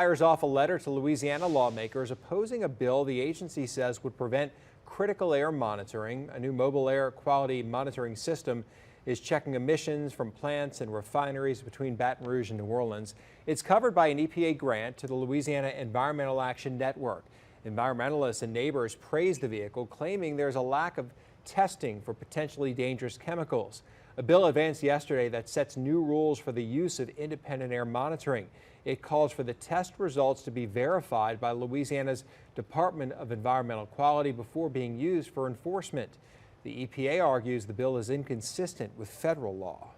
Fires off a letter to Louisiana lawmakers opposing a bill the agency says would prevent critical air monitoring. A new mobile air quality monitoring system is checking emissions from plants and refineries between Baton Rouge and New Orleans. It's covered by an EPA grant to the Louisiana Environmental Action Network. Environmentalists and neighbors praise the vehicle, claiming there's a lack of testing for potentially dangerous chemicals. A bill advanced yesterday that sets new rules for the use of independent air monitoring. It calls for the test results to be verified by Louisiana's Department of Environmental Quality before being used for enforcement. The EPA argues the bill is inconsistent with federal law.